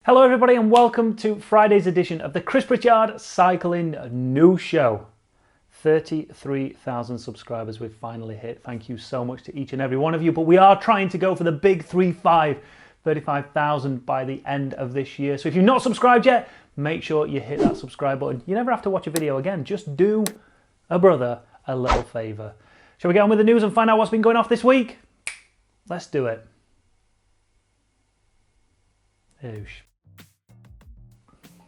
Hello everybody and welcome to Friday's edition of the Chris Pritchard Cycling News Show. 33,000 subscribers we've finally hit. Thank you so much to each and every one of you, but we are trying to go for the big 35,000 by the end of this year. So if you've not subscribed yet, make sure you hit that subscribe button. You never have to watch a video again. Just do a brother a little favour. Shall we get on with the news and find out what's been going off this week? Let's do it. Oosh.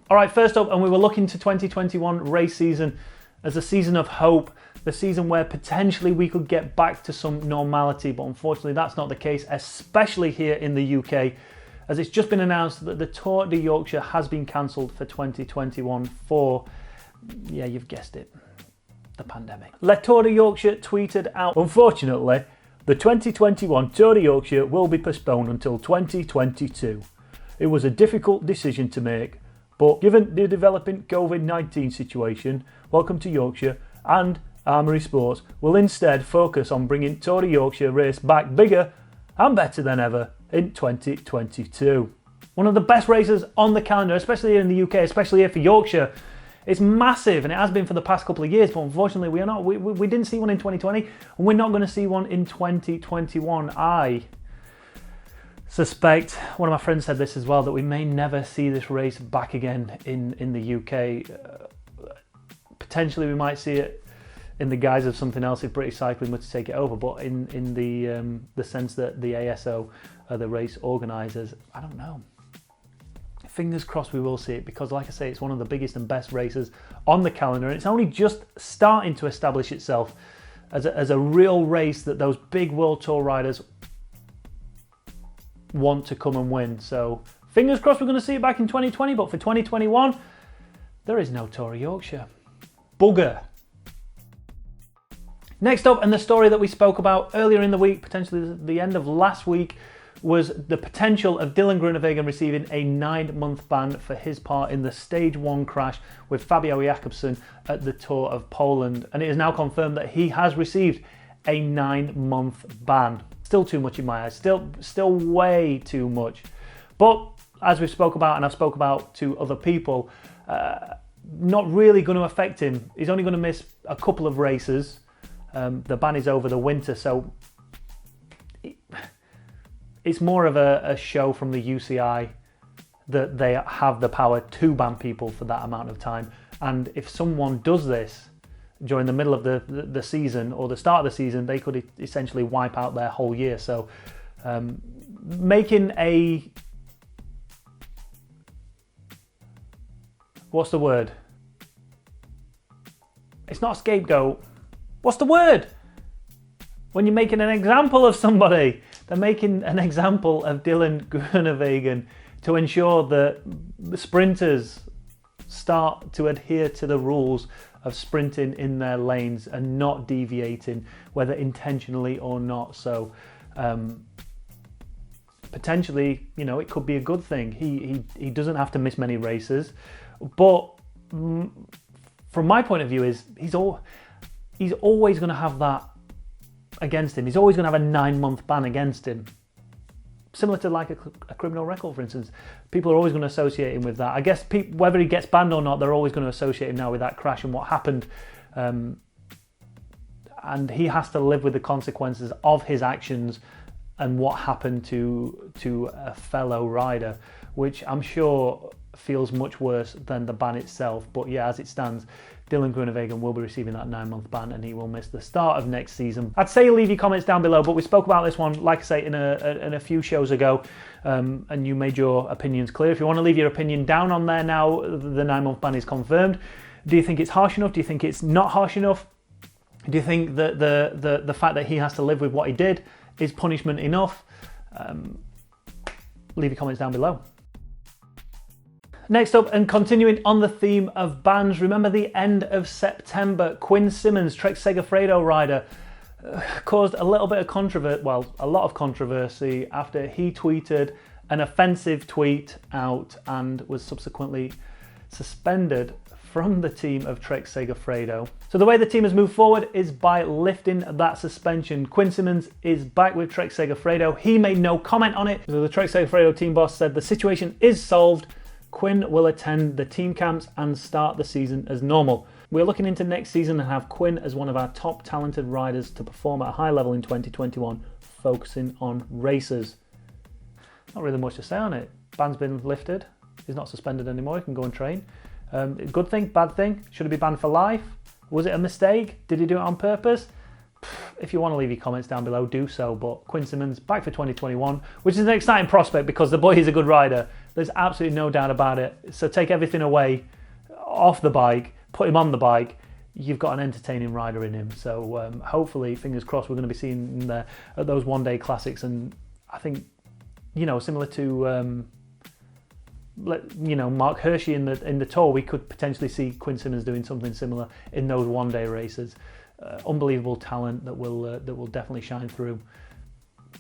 All right, first up, and we were looking to 2021 race season as a season of hope, the season where potentially we could get back to some normality, but unfortunately that's not the case, especially here in the UK, as it's just been announced that the Tour de Yorkshire has been cancelled for 2021 for, yeah, you've guessed it, the pandemic. Le Tour de Yorkshire tweeted out, unfortunately, the 2021 Tour de Yorkshire will be postponed until 2022. It was a difficult decision to make, but given the developing COVID-19 situation, Welcome to Yorkshire and Armoury Sports will instead focus on bringing Tour de Yorkshire race back bigger and better than ever in 2022. One of the best races on the calendar, especially here in the UK, especially here for Yorkshire. It's massive and it has been for the past couple of years, but unfortunately we didn't see one in 2020 and we're not going to see one in 2021. I suspect, one of my friends said this as well, that we may never see this race back again in the UK. Potentially we might see it in the guise of something else if British Cycling were to take it over, but in the sense that the ASO are the race organisers, I don't know. Fingers crossed we will see it, because like I say, it's one of the biggest and best races on the calendar, and it's only just starting to establish itself as a real race that those big World Tour riders want to come and win. So fingers crossed we're going to see it back in 2020, but for 2021 there is no Tour of Yorkshire. Bugger. Next up, and the story that we spoke about earlier in the week, potentially the end of last week, was the potential of Dylan Groenewegen receiving a 9-month ban for his part in the Stage 1 crash with Fabio Jakobsen at the Tour of Poland, and it is now confirmed that he has received a 9-month ban. Still too much in my eyes, still way too much. But as we spoke about, and I've spoke about to other people, not really going to affect him. He's only going to miss a couple of races. The ban is over the winter, so it's more of a show from the UCI that they have the power to ban people for that amount of time. And if someone does this during the middle of the season or the start of the season, they could essentially wipe out their whole year. So making a... what's the word? It's not a scapegoat. What's the word? When you're making an example of somebody. They're making an example of Dylan Groenewegen to ensure that the sprinters start to adhere to the rules of sprinting in their lanes and not deviating, whether intentionally or not. So potentially, you know, it could be a good thing. He doesn't have to miss many races, but from my point of view, is he's always going to have that against him. He's always going to have a 9-month ban against him, similar to like a criminal record, for instance. People are always going to associate him with that. I guess whether he gets banned or not, they're always going to associate him now with that crash and what happened, and he has to live with the consequences of his actions and what happened to a fellow rider, which I'm sure feels much worse than the ban itself. But yeah, as it stands, Dylan Groenewegen will be receiving that 9-month ban and he will miss the start of next season. I'd say leave your comments down below, but we spoke about this one, like I say, in a few shows ago, and you made your opinions clear. If you want to leave your opinion down on there now, the 9-month ban is confirmed. Do you think it's harsh enough? Do you think it's not harsh enough? Do you think that the fact that he has to live with what he did is punishment enough? Leave your comments down below. Next up, and continuing on the theme of bans, remember the end of September, Quintin Simons, Trek Segafredo rider, caused a little bit of controversy, well, a lot of controversy after he tweeted an offensive tweet out and was subsequently suspended from the team of Trek Segafredo. So the way the team has moved forward is by lifting that suspension. Quintin Simons is back with Trek Segafredo. He made no comment on it. So the Trek Segafredo team boss said the situation is solved. Quinn will attend the team camps and start the season as normal. We're looking into next season and have Quinn as one of our top talented riders to perform at a high level in 2021, focusing on races. Not really much to say on it. Ban's been lifted. He's not suspended anymore. He can go and train. Good thing, bad thing? Should he be banned for life? Was it a mistake? Did he do it on purpose? If you want to leave your comments down below, do so. But Quintin Simons back for 2021, which is an exciting prospect because the boy is a good rider. There's absolutely no doubt about it. So take everything away off the bike, put him on the bike. You've got an entertaining rider in him. So hopefully, fingers crossed, we're going to be seeing him there at those one-day classics. And I think, you know, similar to Mark Hershey in the Tour, we could potentially see Quintin Simons doing something similar in those one-day races. Unbelievable talent that will definitely shine through.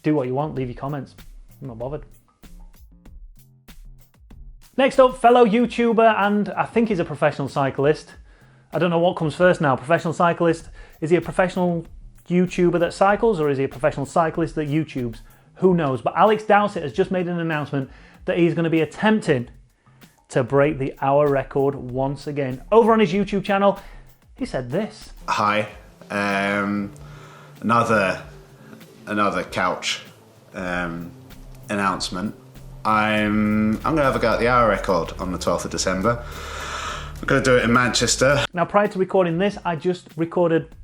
Do what you want, leave your comments. I'm not bothered. Next up, fellow YouTuber, and I think he's a professional cyclist. I don't know what comes first now. Professional cyclist. Is he a professional YouTuber that cycles, or is he a professional cyclist that YouTubes? Who knows? But Alex Doucet has just made an announcement that he's going to be attempting to break the hour record once again. Over on his YouTube channel, he said this. Hi. Another couch announcement. I'm going to have a go at the hour record on the 12th of December. I'm going to do it in Manchester. Now, prior to recording this, I just recorded,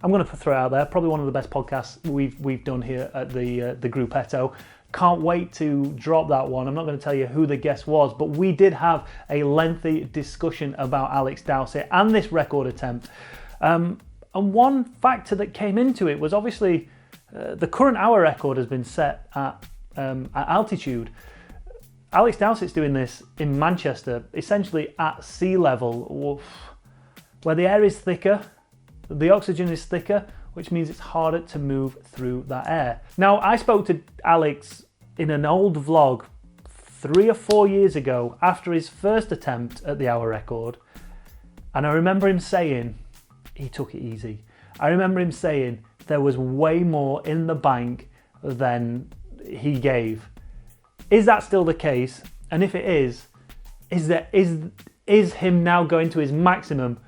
I'm going to throw it out there, probably one of the best podcasts we've done here at the Gruppetto. Can't wait to drop that one. I'm not going to tell you who the guest was, but we did have a lengthy discussion about Alex Doucet and this record attempt. And one factor that came into it was obviously the current hour record has been set at altitude. Alex Doucet's doing this in Manchester, essentially at sea level, where the air is thicker, the oxygen is thicker, which means it's harder to move through that air. Now, I spoke to Alex in an old vlog 3 or 4 years ago after his first attempt at the hour record, and I remember him saying he took it easy. I remember him saying there was way more in the bank than he gave. Is that still the case? And if it is him now going to his maximum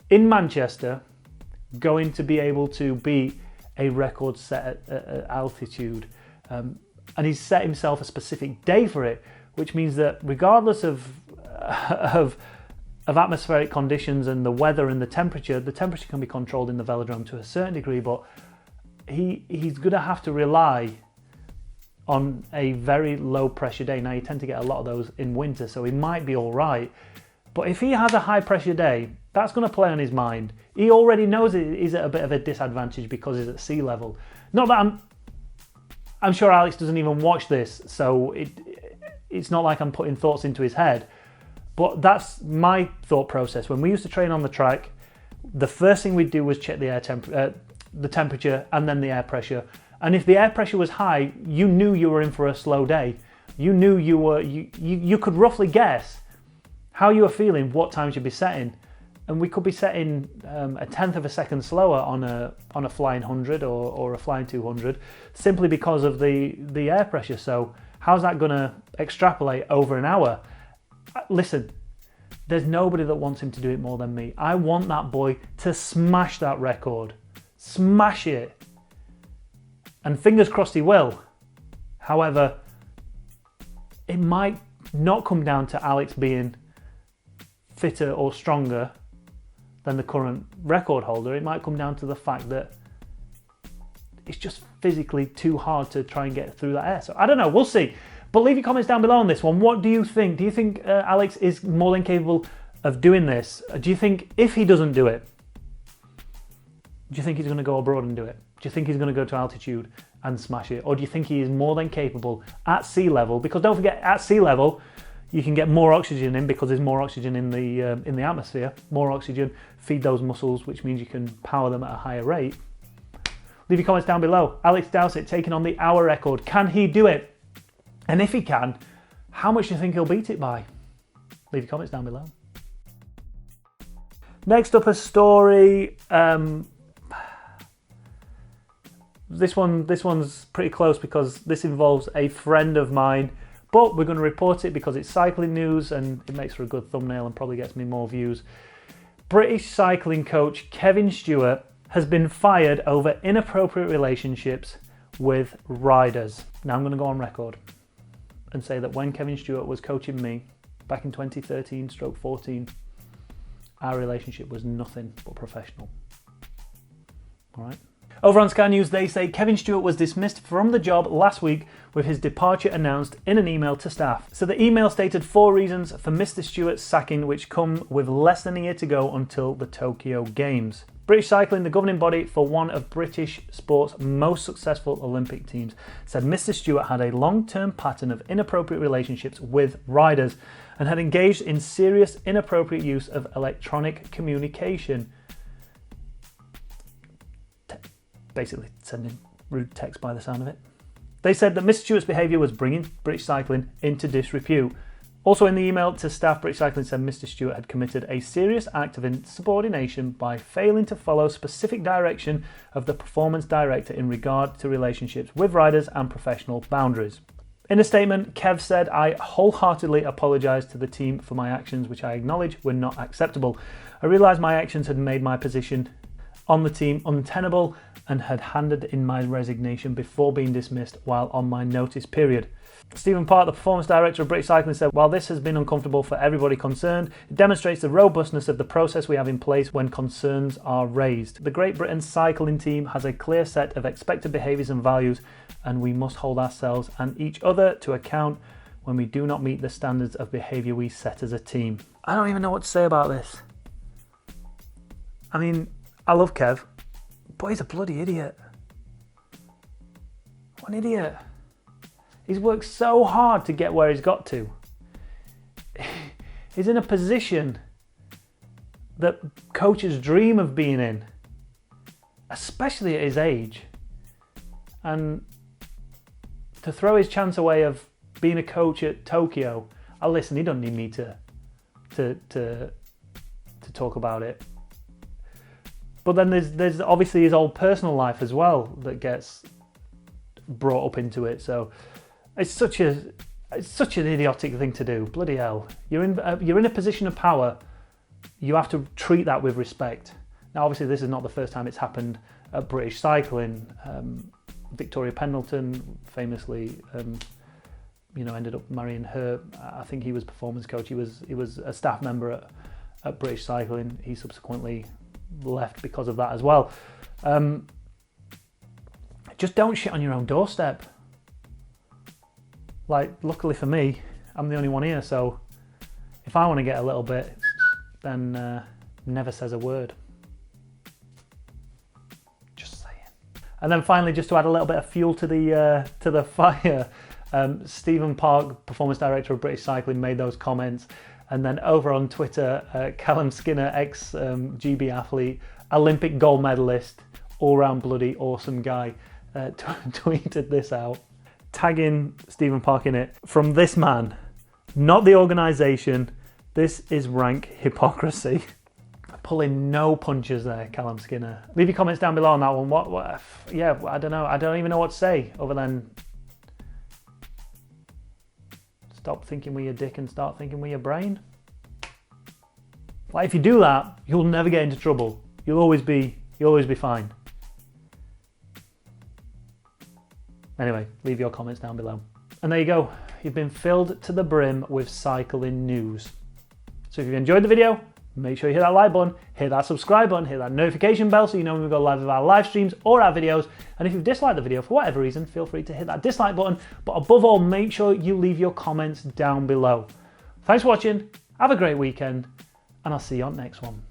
in Manchester going to be able to beat a record set at altitude? And he's set himself a specific day for it, which means that regardless of atmospheric conditions and the weather and the temperature can be controlled in the velodrome to a certain degree, but he's going to have to rely on a very low pressure day. Now, you tend to get a lot of those in winter, so he might be all right. But if he has a high pressure day, that's going to play on his mind. He already knows he's at a bit of a disadvantage because he's at sea level. Not that I'm sure Alex doesn't even watch this, so it's not like I'm putting thoughts into his head. But that's my thought process. When we used to train on the track, the first thing we'd do was check the the temperature and then the air pressure. And if the air pressure was high, you knew you were in for a slow day. You knew you could roughly guess how you were feeling, what times you'd be setting. And we could be setting a tenth of a second slower on a flying 100 or a flying 200 simply because of the air pressure. So how's that going to extrapolate over an hour? Listen, there's nobody that wants him to do it more than me. I want that boy to smash that record. Smash it. And fingers crossed he will. However, it might not come down to Alex being fitter or stronger than the current record holder. It might come down to the fact that it's just physically too hard to try and get through that air. So I don't know, we'll see. But leave your comments down below on this one. What do you think? Do you think Alex is more than capable of doing this? Do you think if he doesn't do it, do you think he's going to go abroad and do it? Do you think he's going to go to altitude and smash it? Or do you think he is more than capable at sea level? Because don't forget, at sea level, you can get more oxygen in because there's more oxygen in the atmosphere. More oxygen, feed those muscles, which means you can power them at a higher rate. Leave your comments down below. Alex Doucet taking on the hour record. Can he do it? And if he can, how much do you think he'll beat it by? Leave your comments down below. Next up, a story. This one's pretty close because this involves a friend of mine, but we're going to report it because it's cycling news and it makes for a good thumbnail and probably gets me more views. British cycling coach Quintin Stewart has been fired over inappropriate relationships with riders. Now I'm going to go on record and say that when Quintin Stewart was coaching me back in 2013/14, our relationship was nothing but professional. All right. Over on Sky News, they say Quintin Stewart was dismissed from the job last week with his departure announced in an email to staff. So the email stated 4 reasons for Mr. Stewart's sacking, which come with less than a year to go until the Tokyo Games. British Cycling, the governing body for one of British sport's most successful Olympic teams, said Mr. Stewart had a long-term pattern of inappropriate relationships with riders and had engaged in serious inappropriate use of electronic communication. Basically sending rude text by the sound of it. They said that Mr. Stewart's behaviour was bringing British Cycling into disrepute. Also in the email to staff, British Cycling said Mr. Stewart had committed a serious act of insubordination by failing to follow specific direction of the performance director in regard to relationships with riders and professional boundaries. In a statement, Kev said, I wholeheartedly apologise to the team for my actions, which I acknowledge were not acceptable. I realised my actions had made my position on the team untenable and had handed in my resignation before being dismissed while on my notice period. Stephen Park, the performance director of British Cycling, said, while this has been uncomfortable for everybody concerned, it demonstrates the robustness of the process we have in place when concerns are raised. The Great Britain cycling team has a clear set of expected behaviours and values, and we must hold ourselves and each other to account when we do not meet the standards of behaviour we set as a team. I don't even know what to say about this. I mean, I love Kev, but he's a bloody idiot. What an idiot. He's worked so hard to get where he's got to. He's in a position that coaches dream of being in, especially at his age. And to throw his chance away of being a coach at Tokyo, listen, he doesn't need me to talk about it. But then there's obviously his old personal life as well that gets brought up into it. So it's such an idiotic thing to do. Bloody hell! You're in a position of power. You have to treat that with respect. Now, obviously, this is not the first time it's happened at British Cycling. Victoria Pendleton famously, ended up marrying her. I think he was performance coach. He was a staff member at British Cycling. He subsequently left because of that as well. Just don't shit on your own doorstep. Like, luckily for me, I'm the only one here, so if I want to get a little bit, then never says a word. Just saying. And then finally, just to add a little bit of fuel to the fire, Stephen Park, performance director of British Cycling, made those comments. And then over on Twitter, Callum Skinner, ex-GB athlete, Olympic gold medalist, all-round bloody awesome guy, tweeted this out, tagging Stephen Park in it. From this man, not the organisation, this is rank hypocrisy. Pulling no punches there, Callum Skinner. Leave your comments down below on that one. Yeah, I don't know. I don't even know what to say other than stop thinking with your dick and start thinking with your brain. Like, if you do that, you'll never get into trouble. You'll always be fine. Anyway, leave your comments down below. And there you go. You've been filled to the brim with cycling news. So if you've enjoyed the video, make sure you hit that like button, hit that subscribe button, hit that notification bell so you know when we go live with our live streams or our videos. And if you've disliked the video for whatever reason, feel free to hit that dislike button. But above all, make sure you leave your comments down below. Thanks for watching, have a great weekend, and I'll see you on the next one.